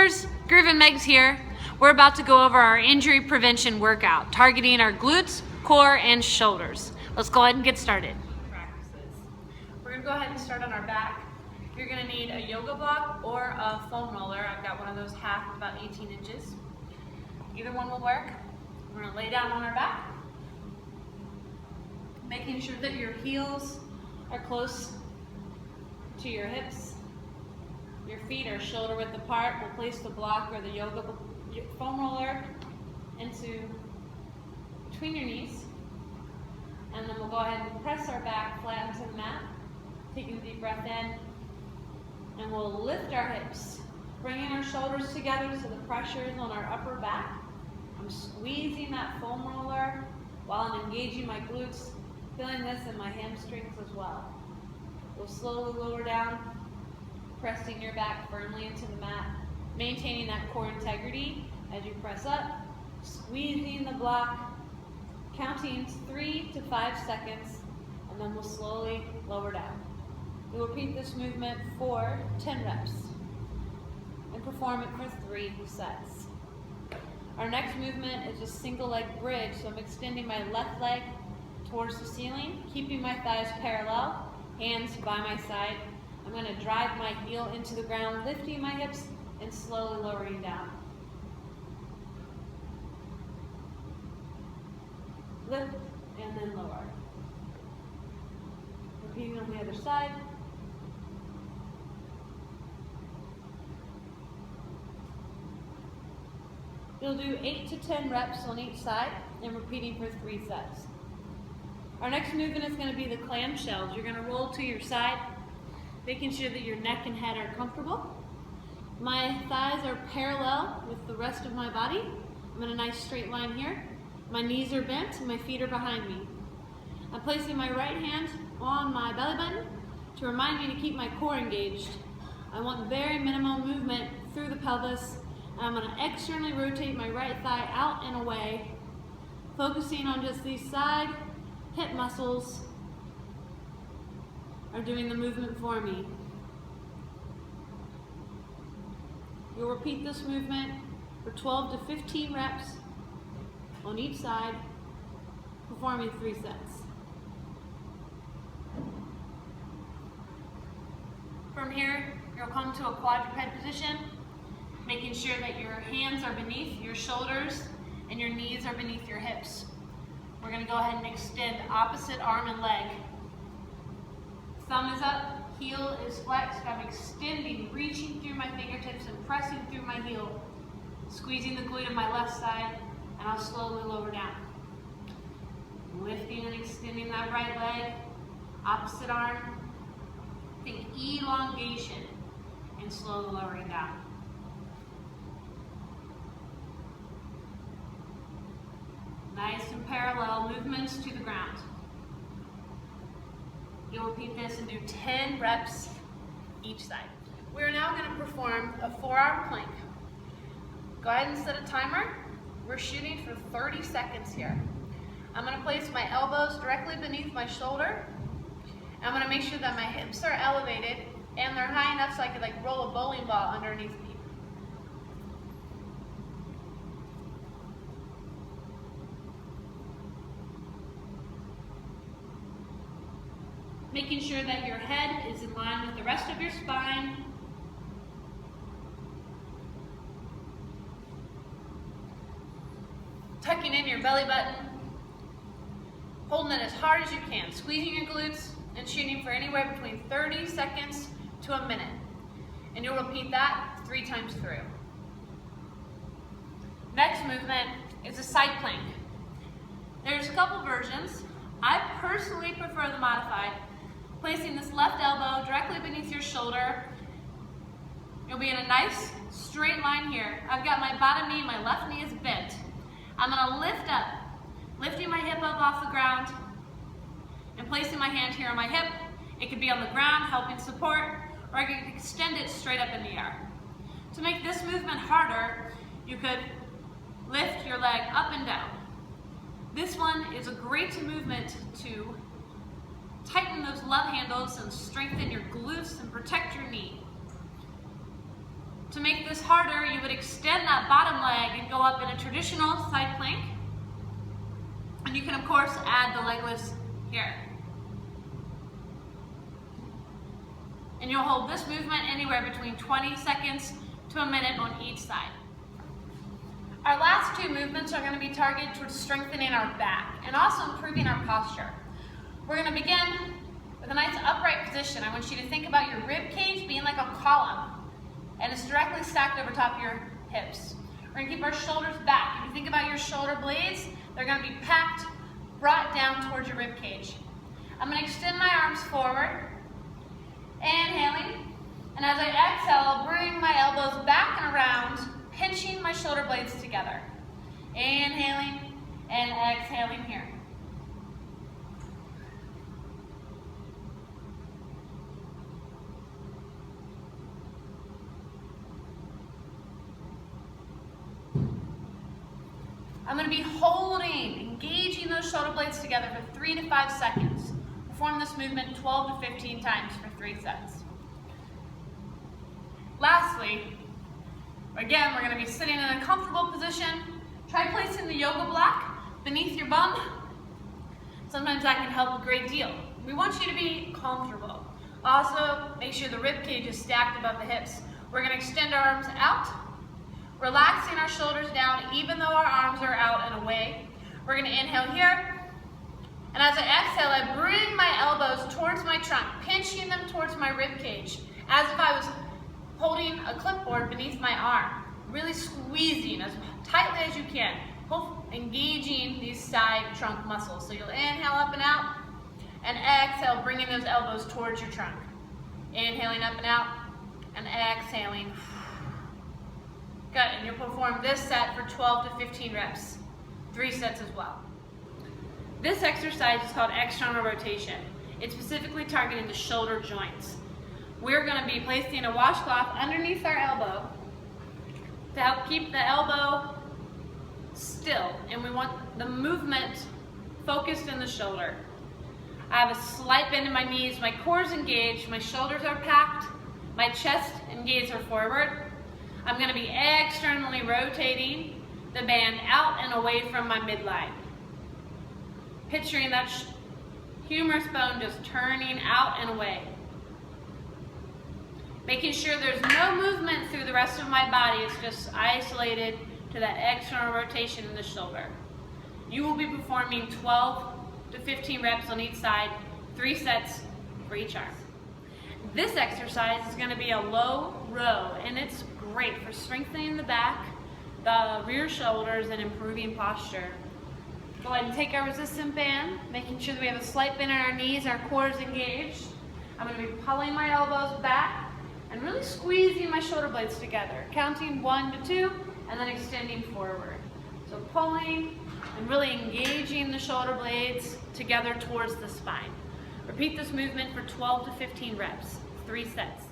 movers, GroovinMegzz here. We're about to go over our injury prevention workout, targeting our glutes, core, and shoulders. Let's go ahead and get started. We're gonna go ahead and start on our back. You're gonna need a yoga block or a foam roller. I've got one of those half, about 18 inches. Either one will work. We're gonna lay down on our back, making sure that your heels are close to your hips. Your feet are shoulder width apart. We'll place the block or the yoga foam roller into between your knees. And then we'll go ahead and press our back flat into the mat, taking a deep breath in. And we'll lift our hips, bringing our shoulders together so the pressure is on our upper back. I'm squeezing that foam roller while I'm engaging my glutes, feeling this in my hamstrings as well. We'll slowly lower down, pressing your back firmly into the mat, maintaining that core integrity as you press up, squeezing the block, counting 3 to 5 seconds, and then we'll slowly lower down. We'll repeat this movement for 10 reps and perform it for 3 sets. Our next movement is a single leg bridge, so I'm extending my left leg towards the ceiling, keeping my thighs parallel, hands by my side. I'm going to drive my heel into the ground, lifting my hips and slowly lowering down. Lift and then lower. Repeating on the other side. You'll do 8 to 10 reps on each side and repeating for 3 sets. Our next movement is going to be the clamshells. You're going to roll to your side, making sure that your neck and head are comfortable. My thighs are parallel with the rest of my body. I'm in a nice straight line here. My knees are bent and my feet are behind me. I'm placing my right hand on my belly button to remind me to keep my core engaged. I want very minimal movement through the pelvis. I'm going to externally rotate my right thigh out and away, focusing on just these side hip muscles are doing the movement for me. You'll repeat this movement for 12 to 15 reps on each side, performing 3 sets. From here, you'll come to a quadruped position, making sure that your hands are beneath your shoulders and your knees are beneath your hips. We're going to go ahead and extend opposite arm and leg. Thumb is up, heel is flexed. I'm extending, reaching through my fingertips and pressing through my heel, squeezing the glute of my left side, and I'll slowly lower down. Lifting and extending that right leg, opposite arm. Think elongation and slowly lowering down. Nice and parallel movements to the ground. You'll repeat this and do 10 reps each side. We're now going to perform a forearm plank. Go ahead and set a timer. We're shooting for 30 seconds here. I'm going to place my elbows directly beneath my shoulder. I'm going to make sure that my hips are elevated and they're high enough so I could roll a bowling ball underneath me. Making sure that your head is in line with the rest of your spine. Tucking in your belly button. Holding it as hard as you can. Squeezing your glutes and shooting for anywhere between 30 seconds to a minute. And you'll repeat that 3 times through. Next movement is a side plank. There's a couple versions. I personally prefer the modified. Placing this left elbow directly beneath your shoulder. You'll be in a nice straight line here. I've got my bottom knee, my left knee is bent. I'm going to lift up, lifting my hip up off the ground and placing my hand here on my hip. It could be on the ground, helping support, or I can extend it straight up in the air. To make this movement harder, you could lift your leg up and down. This one is a great movement to tighten those love handles and strengthen your glutes and protect your knee. To make this harder, you would extend that bottom leg and go up in a traditional side plank. And you can, of course, add the leg lifts here. And you'll hold this movement anywhere between 20 seconds to a minute on each side. Our last two movements are going to be targeted towards strengthening our back and also improving our posture. We're going to begin with a nice upright position. I want you to think about your rib cage being like a column, and it's directly stacked over top of your hips. We're going to keep our shoulders back. If you think about your shoulder blades, they're going to be packed, brought down towards your rib cage. I'm going to extend my arms forward, inhaling, and as I exhale, I'll bring my elbows back and around, pinching my shoulder blades together. Inhaling and exhaling here. I'm going to be holding, engaging those shoulder blades together for 3 to 5 seconds. Perform this movement 12 to 15 times for 3 sets. Lastly, again, we're going to be sitting in a comfortable position. Try placing the yoga block beneath your bum. Sometimes that can help a great deal. We want you to be comfortable. Also, make sure the rib cage is stacked above the hips. We're going to extend our arms out, relaxing our shoulders down even though our arms are out and away. We're going to inhale here. And as I exhale, I bring my elbows towards my trunk, pinching them towards my rib cage, as if I was holding a clipboard beneath my arm. Really squeezing as tightly as you can, engaging these side trunk muscles. So you'll inhale up and out, and exhale, bringing those elbows towards your trunk. Inhaling up and out, and exhaling. Good, and you'll perform this set for 12 to 15 reps, 3 sets as well. This exercise is called external rotation. It's specifically targeting the shoulder joints. We're going to be placing a washcloth underneath our elbow to help keep the elbow still, and we want the movement focused in the shoulder. I have a slight bend in my knees, my core is engaged, my shoulders are packed, my chest and gaze are forward. I'm going to be externally rotating the band out and away from my midline. Picturing that humerus bone just turning out and away. Making sure there's no movement through the rest of my body. It's just isolated to that external rotation in the shoulder. You will be performing 12 to 15 reps on each side, 3 sets for each arm. This exercise is going to be a low row, and it's great for strengthening the back, the rear shoulders, and improving posture. Go ahead and take our resistant band, making sure that we have a slight bend in our knees, our core is engaged. I'm going to be pulling my elbows back and really squeezing my shoulder blades together, counting 1 to 2, and then extending forward. So pulling and really engaging the shoulder blades together towards the spine. Repeat this movement for 12 to 15 reps, 3 sets.